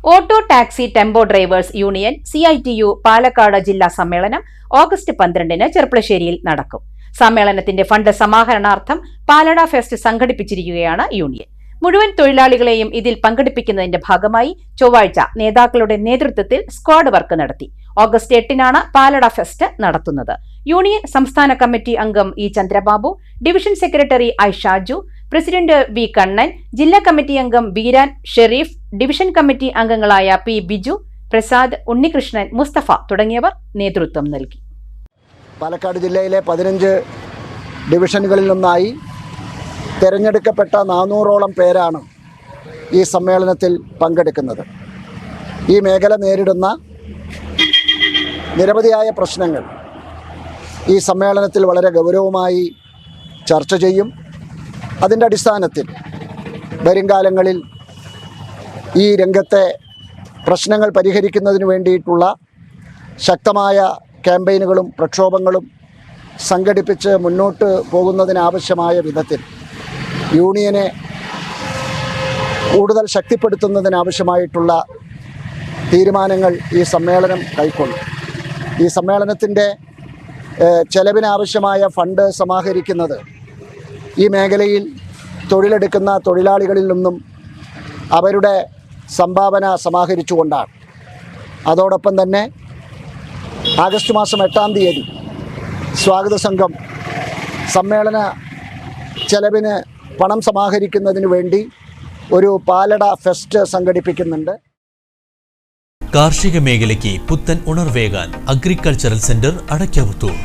Auto taxi tempo drivers union CITU Palakkad ജില്ലാ സമ്മേളനം August 12-ന് ചെർപ്പളശ്ശേരിയിൽ നടക്കും. സമ്മേളനത്തിന്റെ ഫണ്ട് സമാഹരണാർത്ഥം പാലട ഫെസ്റ്റ് സംഘടിപ്പിച്ചിരിക്കുകയാണ് യൂണിയൻ. മുഴുവൻ തൊഴിലാളികളെയും ഇതിൽ പങ്കെടുപ്പിക്കുന്നതിന്റെ ഭാഗമായി ചൊവ്വാഴ്ച നേതാക്കളുടെ നേതൃത്വത്തിൽ സ്ക്വാഡ് വർക്ക് നടത്തി. ഓഗസ്റ്റ് 8-നാണ് പാലട ഫെസ്റ്റ് നടത്തുന്നത്. യൂണിയൻ സംസ്ഥാന കമ്മിറ്റി അംഗം E. Chandrababu, division secretary I. Shaju, president V. Kannan, ജില്ലാ കമ്മിറ്റി അംഗം ബീരാൻ ഷെരീഫ്, ഡിവിഷൻ കമ്മിറ്റി അംഗങ്ങളായ P. ബിജു, പ്രസാദ്, ഉണ്ണികൃഷ്ണൻ, മുസ്തഫ തുടങ്ങിയവർ നേതൃത്വം നൽകി. പാലക്കാട് ജില്ലയിലെ 15 ഡിവിഷനുകളിൽ നിന്നായി തിരഞ്ഞെടുക്കപ്പെട്ട 400ഓളം പേരാണ് ഈ സമ്മേളനത്തിൽ പങ്കെടുക്കുന്നത്. ഈ മേഖല നേരിടുന്ന നിരവധിയായ പ്രശ്നങ്ങൾ ഈ സമ്മേളനത്തിൽ വളരെ ഗൗരവമായി ചർച്ച ചെയ്യും. അതിൻ്റെ അടിസ്ഥാനത്തിൽ വരും കാലങ്ങളിൽ ഈ രംഗത്തെ പ്രശ്നങ്ങൾ പരിഹരിക്കുന്നതിന് വേണ്ടിയിട്ടുള്ള ശക്തമായ ക്യാമ്പയിനുകളും പ്രക്ഷോഭങ്ങളും സംഘടിപ്പിച്ച് മുന്നോട്ട് പോകുന്നതിനാവശ്യമായ വിധത്തിൽ യൂണിയനെ കൂടുതൽ ശക്തിപ്പെടുത്തുന്നതിനാവശ്യമായിട്ടുള്ള തീരുമാനങ്ങൾ ഈ സമ്മേളനം കൈക്കൊള്ളും. ഈ സമ്മേളനത്തിൻ്റെ ചെലവിനാവശ്യമായ ഫണ്ട് സമാഹരിക്കുന്നത് ഈ മേഖലയിൽ തൊഴിലെടുക്കുന്ന തൊഴിലാളികളിൽ നിന്നും അവരുടെ സംഭാവന സമാഹരിച്ചുകൊണ്ടാണ്. അതോടൊപ്പം തന്നെ ആഗസ്റ്റ് മാസം 8-ാം തീയതി സ്വാഗത സംഘം സമ്മേളന ചെലവിന് പണം സമാഹരിക്കുന്നതിന് വേണ്ടി ഒരു പാലട ഫെസ്റ്റ് സംഘടിപ്പിക്കുന്നുണ്ട്. കാർഷിക മേഖലയ്ക്ക് പുത്തൻ ഉണർവേകാൻ അഗ്രികൾച്ചറൽ സെന്റർ അടയ്ക്കാവുത്തൂർ.